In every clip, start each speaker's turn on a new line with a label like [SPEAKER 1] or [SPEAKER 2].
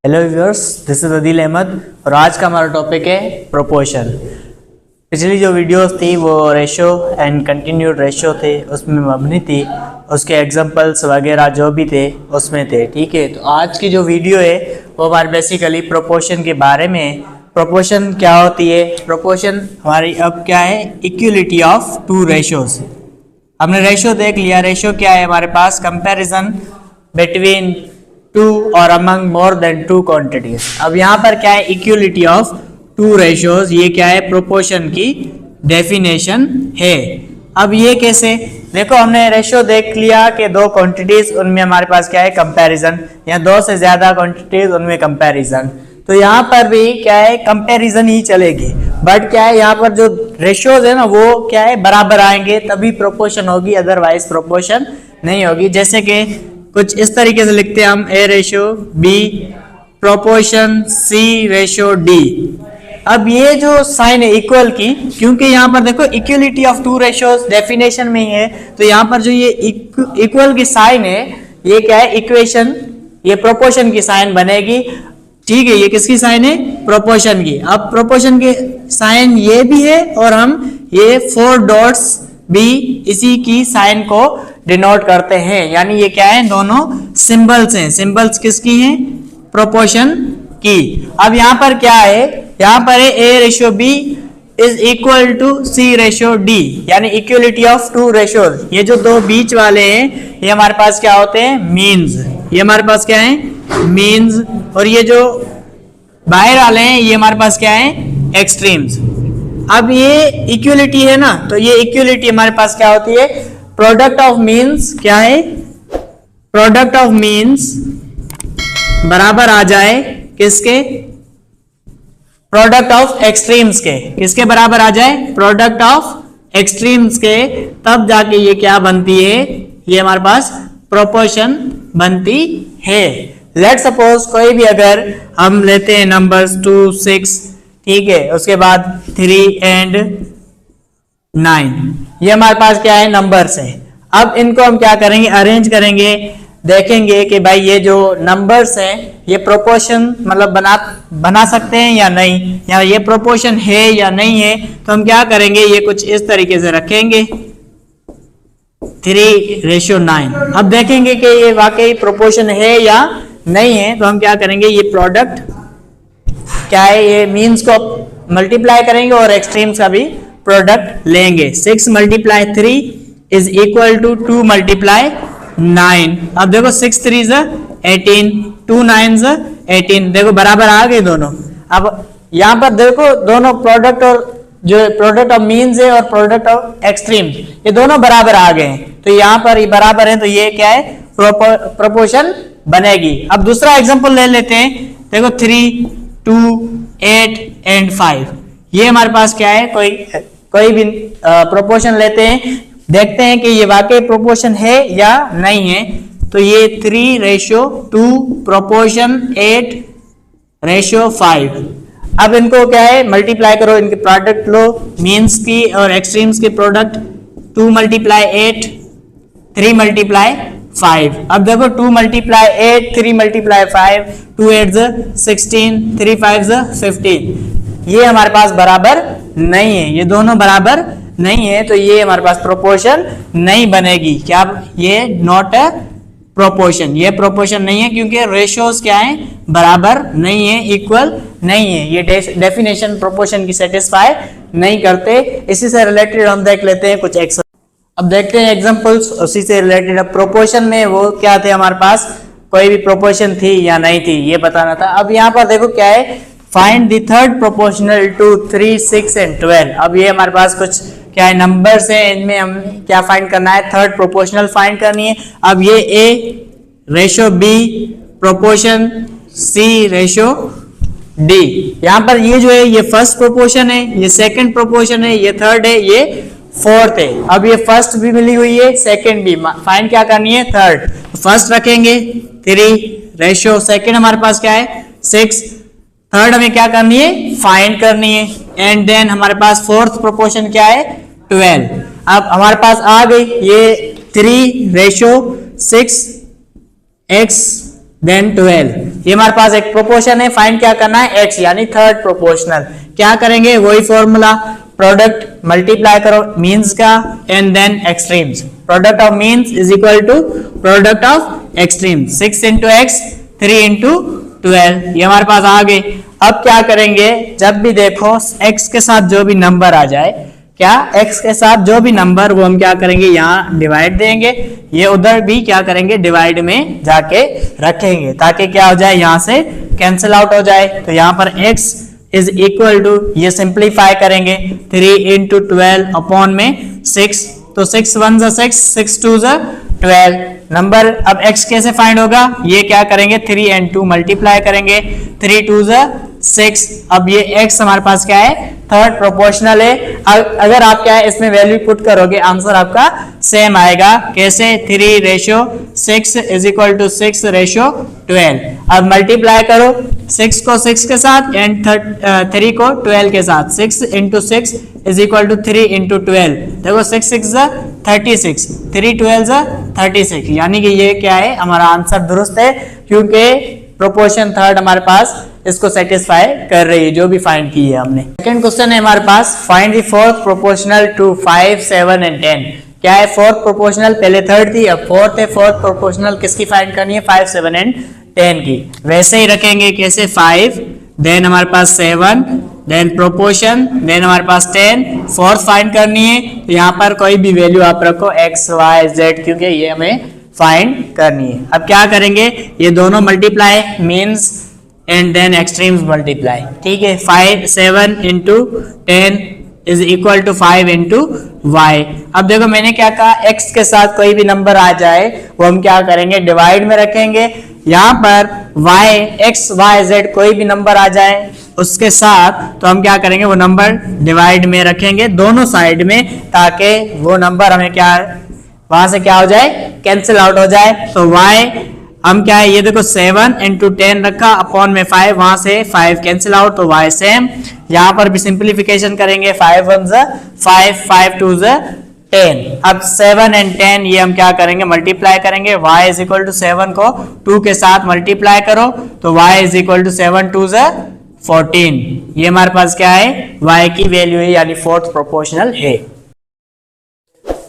[SPEAKER 1] Hello viewers, this is Adeel Ahmed और आज का हमारा टॉपिक है प्रोपोर्शन। पिछली जो वीडियोस थी वो रेशो एंड कंटिन्यूड रेशो थे, उसमें मबनी थी, उसके एग्जांपल्स वगैरह जो भी थे उसमें थे। ठीक है, तो आज की जो वीडियो है वो हमारी बेसिकली प्रोपोर्शन के बारे में है। प्रोपोर्शन क्या होती है? प्रोपोर्शन हमारी अब क्या है? Equality of two ratios. हमने रेशो देख लिया। रेशो क्या है हमारे पास? कंपैरिजन बिटवीन टू और among more than two quantities. अब यहाँ पर क्या है? Equality of two ratios. ये क्या है? प्रोपोर्शन की डेफिनेशन है। अब ये कैसे? देखो, हमने रेशो देख लिया कि दो क्वांटिटीज, उनमें हमारे पास क्या है? कंपैरिजन, या दो से ज्यादा क्वांटिटीज उनमें कंपैरिजन। तो यहाँ पर भी क्या है? कंपैरिजन ही चलेगी। बट क्या है, यहाँ पर जो रेशोज है ना वो क्या है? बराबर आएंगे तभी प्रोपोर्शन होगी, अदरवाइज प्रोपोर्शन नहीं होगी। जैसे कि कुछ इस तरीके से लिखते हैं हम, ए रेशो बी प्रोपोर्शन सी रेशो डी। अब ये जो साइन है इक्वल की, क्योंकि यहाँ पर देखो equality of two ratios definition में ही है, तो यहाँ पर जो ये इक्वल की साइन है ये क्या है? इक्वेशन, ये प्रोपोर्शन की साइन बनेगी। ठीक है, ये किसकी साइन है? प्रोपोर्शन की। अब प्रोपोर्शन की साइन ये भी है और हम ये 4 डॉट्स भी इसी की साइन को डिनोट करते हैं। यानी ये क्या है? दोनों सिंबल्स हैं। सिंबल्स किसकी हैं? प्रोपोर्शन की। अब यहाँ पर क्या है? यहाँ पर है A ratio B is equal to C ratio D, यानी इक्वलिटी ऑफ टू रेशोज। ये जो दो बीच वाले हैं ये हमारे पास क्या होते हैं? मीन्स। ये हमारे पास क्या है? मीन्स। और ये जो बाहर वाले हैं ये हमारे पास क्या है? एक्सट्रीम्स। अब ये इक्वलिटी है ना, तो ये इक्वलिटी हमारे पास क्या होती है? प्रोडक्ट ऑफ मीन्स क्या है? प्रोडक्ट ऑफ मीन्स बराबर आ जाए किसके? प्रोडक्ट ऑफ एक्सट्रीम्स के। किसके बराबर आ जाए? प्रोडक्ट ऑफ एक्सट्रीम्स के। तब जाके ये क्या बनती है? ये हमारे पास प्रोपोर्शन बनती है। लेट सपोज कोई भी अगर हम लेते हैं नंबर्स 2, 6, ठीक है, उसके बाद 3 एंड 9, ये हमारे पास क्या है? नंबर्स है। अब इनको हम क्या करेंगे? अरेंज करेंगे, देखेंगे कि भाई ये जो नंबर्स हैं ये प्रोपोर्शन मतलब बना सकते हैं या नहीं, या ये प्रोपोर्शन है या नहीं है। तो हम क्या करेंगे? ये कुछ इस तरीके से रखेंगे 3:9। अब देखेंगे कि ये वाकई प्रोपोर्शन है या नहीं है। तो हम क्या करेंगे? ये प्रोडक्ट क्या है? ये मीन्स को मल्टीप्लाई करेंगे और एक्सट्रीम्स का भी प्रोडक्ट लेंगे। 6 × 3 इज इक्वल टू 2 × 9। अब देखो 6 3 18, 2 9 18, देखो बराबर आ गए दोनों। अब यहाँ पर देखो दोनों प्रोडक्ट, और जो प्रोडक्ट ऑफ मीन्स है और प्रोडक्ट ऑफ एक्सट्रीम, ये दोनों बराबर आ गए हैं। तो यहाँ पर ये बराबर है, तो ये क्या है? प्रोपोर्शन बनेगी। अब दूसरा एग्जांपल ले लेते हैं। देखो 3, 2, 8 एंड 5, ये हमारे पास क्या है? कोई भी प्रोपोर्शन लेते हैं, देखते हैं कि ये वाकई प्रोपोर्शन है या नहीं है। तो ये 3:2 प्रोपोर्शन 8:5। अब इनको क्या है? मल्टीप्लाई करो, इनके प्रोडक्ट लो, मीन्स की और एक्सट्रीम्स के प्रोडक्ट। 2 × 8 3 × 5। अब देखो 2 × 8 3 × 5, 2 8 16, 3 5 15, ये हमारे पास बराबर नहीं है। ये दोनों बराबर नहीं है, तो ये हमारे पास प्रोपोर्शन नहीं बनेगी। क्या? ये नॉट अ प्रोपोर्शन। ये प्रोपोर्शन नहीं है क्योंकि रेशियोज क्या है? बराबर नहीं है, इक्वल नहीं है। ये डेफिनेशन प्रोपोर्शन की सेटिस्फाई नहीं करते। इसी से रिलेटेड हम देख लेते हैं कुछ एग्जांपल। अब देखते हैं एग्जांपल्स उसी से रिलेटेड। अब प्रोपोर्शन में वो क्या थे हमारे पास? कोई भी प्रोपोर्शन थी या नहीं थी ये बताना था। अब यहाँ पर देखो क्या है? Find the third proportional to 3, 6 and 12। अब ये हमारे पास कुछ क्या है? नंबर्स है, इनमें हम क्या फाइंड करना है? थर्ड प्रोपोर्शनल फाइंड करनी है। अब ये ए रेशो बी प्रोपोर्शन सी रेशो डी। यहाँ पर ये जो है ये फर्स्ट प्रोपोर्शन है, ये सेकंड प्रोपोर्शन है, ये थर्ड है, ये फोर्थ है। अब ये फर्स्ट भी मिली हुई है, सेकंड भी। फाइंड क्या करनी है? थर्ड। फर्स्ट रखेंगे 3 सेकंड हमारे पास क्या है? 6। थर्ड हमें क्या करनी है? फाइंड करनी है। एंड देन हमारे पास फोर्थ प्रोपोर्शन क्या है? 12। अब हमारे पास आ गई ये 3:6 x देन 12। ये हमारे पास एक प्रोपोर्शन है, फाइंड क्या करना है, x यानी थर्ड प्रोपोर्शनल। क्या करेंगे, वही फॉर्मूला, प्रोडक्ट मल्टीप्लाई करो मीन्स का and then extremes. Product of means is equal to product of extremes. 6 into x 3 into 12, ये हमारे पास आ गए। अब क्या करेंगे, जब भी देखो x के साथ जो भी नंबर आ जाए, क्या x के साथ जो भी नंबर, वो हम क्या करेंगे, यहाँ डिवाइड देंगे, ये उधर भी क्या करेंगे, डिवाइड में जाके रखेंगे, ताकि क्या हो जाए, यहाँ से कैंसिल आउट हो जाए। तो यहाँ पर x इज इक्वल टू, ये सिंप्लीफाई करेंगे, 3 इंटू 12 अपॉन में 6, तो 6 1 जा 6, 6 2 जा 12 नंबर। अब x कैसे फाइंड होगा, ये क्या करेंगे, 3 and 2 मल्टीप्लाई करेंगे, 3 2 जा 6। अब ये x हमारे पास क्या है, थर्ड प्रोपोर्शनल है। अगर आप क्या है इसमें वैल्यू पुट करोगे, आंसर आपका सेम आएगा। कैसे, 3:6 इज इक्वल टू 6:12। अब मल्टीप्लाई करो 6 को 6 के साथ एंड 3 को 12 के साथ, 6 into 6 is equal to 3 into 12। देखो 6 6 जा 36, 3 12 जा 36, यानी कि ये क्या है, हमारा आंसर दुरुस्त है, क्योंकि प्रोपोर्शन थर्ड हमारे पास इसको सेटिस्फाई कर रही है, जो भी फाइंड की है हमने। सेकंड क्वेश्चन है हमारे पास, find the fourth proportional to 5 7 and 10। क्या है फोर्थ प्रोपोर्शनल, पहले थर्ड थी, अब फोर्थ है। फोर्थ प्रोपोर्शनल किसकी फाइंड करनी है, 5 7 एंड 10 की। वैसे ही रखेंगे, कैसे, 5 देन हमारे पास 7 देन प्रोपोर्शन देन हमारे पास 10, फोर्थ फाइंड करनी है। तो यहाँ पर कोई भी वैल्यू आप रखो, x y z, क्योंकि ये हमें फाइंड करनी है। अब क्या करेंगे, ये दोनों multiply means and then extremes multiply, ठीक है। 5 7 into 10 is equal to 5 into y. अब देखो मैंने क्या कहा, x के साथ कोई भी नंबर आ जाए वो हम क्या करेंगे, डिवाइड में रखेंगे। यहाँ पर y x y z कोई भी नंबर आ जाए उसके साथ, तो हम क्या करेंगे, वो नंबर डिवाइड में रखेंगे दोनों साइड में, ताकि वो नंबर हमें क्या, वहां से क्या हो जाए, कैंसिल आउट हो जाए। तो y हम क्या है, ये देखो 7 इंटू 10 रखा अपॉन में 5, वहां से 5 कैंसिल आउट, तो y सेम। यहाँ पर भी सिंप्लीफिकेशन करेंगे, 5 1 जा 5, 5 2 जा 10। अब 7 एंड 10 ये हम क्या करेंगे, मल्टीप्लाई करेंगे। y इज इक्वल टू 7 को 2 के साथ मल्टीप्लाई करो, तो y इज इक्वल टू 7 2 जा 14। ये हमारे पास क्या है, y की वैल्यू है, यानी फोर्थ प्रोपोर्शनल है।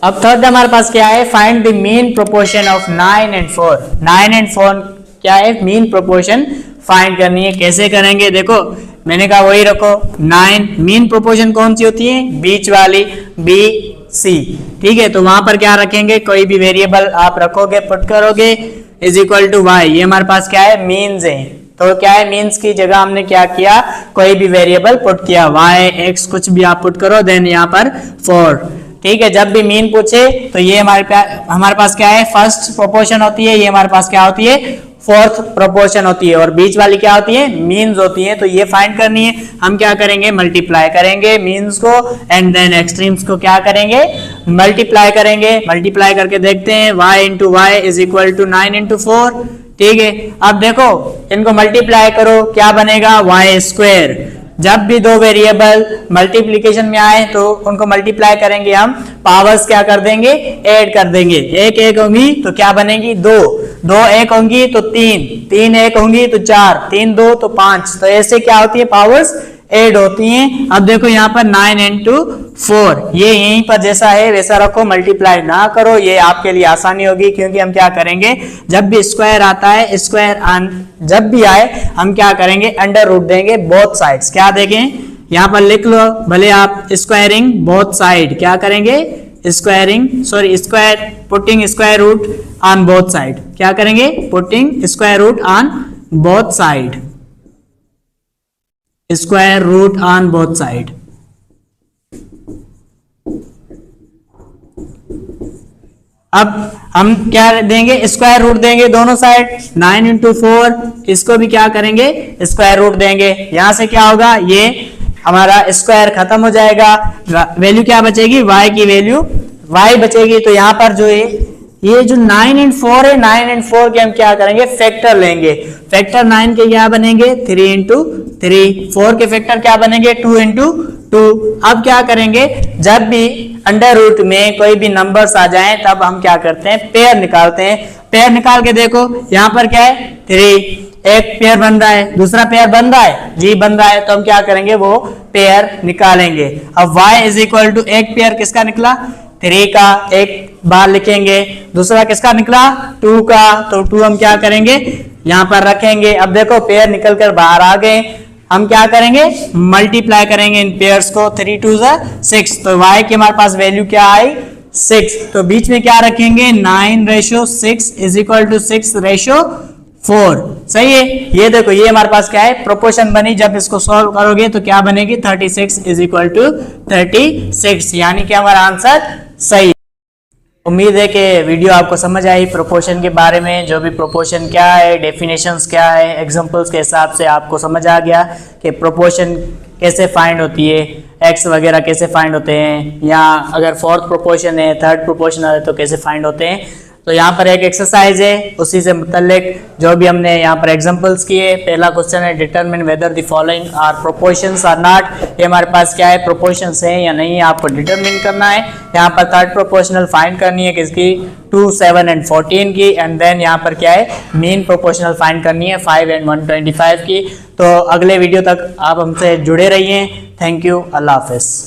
[SPEAKER 1] अब थर्ड हमारे पास क्या है, find the mean proportion of 9 and 4। 9 and 4 क्या है, मीन प्रोपोर्शन फाइंड करनी है। कैसे करेंगे, देखो मैंने कहा वही रखो, 9 मीन प्रोपोर्शन कौन सी होती है, बीच वाली, बी सी, ठीक है। तो वहां पर क्या रखेंगे, कोई भी वेरिएबल आप रखोगे, पुट करोगे, इज इक्वल टू वाई। ये हमारे पास क्या है, मीन्स है। तो क्या है, मीन्स की जगह हमने क्या किया, कोई भी वेरिएबल पुट किया, वाई एक्स कुछ भी आप पुट करो, देन यहाँ पर 4, ठीक है। जब भी मीन पूछे तो ये हमारे पास क्या है, फर्स्ट प्रोपोर्शन होती है, ये हमारे पास क्या होती है, फोर्थ प्रोपोर्शन होती है, और बीच वाली क्या होती है, मीन्स होती है। तो ये फाइंड करनी है, हम क्या करेंगे, मल्टीप्लाई करेंगे मीन्स को एंड देन एक्सट्रीम्स को क्या करेंगे, मल्टीप्लाई करेंगे। मल्टीप्लाई करके देखते हैं, y into y is equal to 9 into 4, ठीक है। अब देखो इनको मल्टीप्लाई करो, क्या बनेगा, y स्क्वायर। जब भी दो वेरिएबल मल्टीप्लिकेशन में आए तो उनको मल्टीप्लाई करेंगे, हम पावर्स क्या कर देंगे, ऐड कर देंगे। 1 1 होंगी तो क्या बनेगी, 2 2 1 होंगी तो 3 3 1 होंगी तो 4 3 2 तो 5। तो ऐसे क्या होती है, पावर्स ऐड होती हैं। अब देखो यहाँ पर 9 इंटू 4, ये यहीं पर जैसा है वैसा रखो, मल्टीप्लाई ना करो, ये आपके लिए आसानी होगी। क्योंकि हम क्या करेंगे, जब भी स्क्वायर आता है, स्क्वायर जब भी आए हम क्या करेंगे, अंडर रूट देंगे बोथ साइड्स। क्या देंगे, यहाँ पर लिख लो, भले आप स्क्वायरिंग बोथ साइड, क्या करेंगे, squaring square putting square root on both side. क्या करेंगे, putting square root on both side, square root on both side. अब हम क्या देंगे, स्क्वायर रूट देंगे दोनों साइड। 9 इंटू 4 इसको भी क्या करेंगे, स्क्वायर रूट देंगे। यहां से क्या होगा, ये हमारा स्क्वायर खत्म हो जाएगा, वैल्यू क्या बचेगी, y की वैल्यू y बचेगी। तो यहाँ पर जो है ये जो 9 एंड 4 है, 9 एंड 4 के हम क्या करेंगे, फैक्टर लेंगे। फैक्टर 9 के क्या बनेंगे, 3 इंटू 3, 4 के फैक्टर क्या बनेंगे, 2 इंटू 2। अब क्या करेंगे, जब भी अंडर रूट में कोई भी नंबर्स आ जाएं तब हम क्या करते हैं, पेयर निकालते हैं। पेयर निकाल के देखो यहाँ पर क्या है, 3, एक पेयर बन रहा है, दूसरा पेयर बन रहा है, जी बन रहा है, तो हम क्या करेंगे, वो पेयर निकालेंगे। अब y इज इक्वल टू, एक पेयर किसका निकला, 3 का, एक बार लिखेंगे, दूसरा किसका निकला, 2 का, तो 2 हम क्या करेंगे, यहाँ पर रखेंगे। अब देखो पेयर निकल कर बाहर आ गए, हम क्या करेंगे, मल्टीप्लाई करेंगे इन पेयर्स को, 3 2 6, तो y की हमारे पास वैल्यू क्या आई, 6। तो बीच में क्या रखेंगे, 9:6 इज इक्वल टू 6:4। सही है। ये देखो ये हमारे पास क्या है, प्रोपोर्शन बनी। जब इसको सॉल्व करोगे तो क्या बनेगी, 36 इज इक्वल टू 36, यानी कि हमारा आंसर सही। उम्मीद है कि वीडियो आपको समझ आई प्रोपोर्शन के बारे में, जो भी प्रोपोर्शन क्या है, डेफिनेशंस क्या है, एग्जांपल्स के हिसाब से आपको समझ आ गया कि प्रोपोर्शन कैसे फाइंड होती है, एक्स वगैरह कैसे फाइंड होते हैं, या अगर फोर्थ प्रोपोर्शन है, थर्ड प्रोपोर्शन है तो कैसे फाइंड होते हैं। तो यहाँ पर एक एक्सरसाइज है, उसी से मुतल्लिक जो भी हमने यहाँ पर एग्जांपल्स किए। पहला क्वेश्चन है, determine whether the following are proportions or not. ये हमारे पास क्या है, प्रोपोर्शंस है या नहीं, आपको डिटरमिन करना है। यहाँ पर थर्ड प्रोपोर्शनल फाइंड करनी है किसकी, 2, 7 एंड 14 की। एंड देन यहाँ पर क्या है, मीन प्रोपोर्शनल फाइंड करनी है 5 एंड 125 की। तो अगले वीडियो तक आप हमसे जुड़े रहिए। थैंक यू, अल्लाह हाफिज़।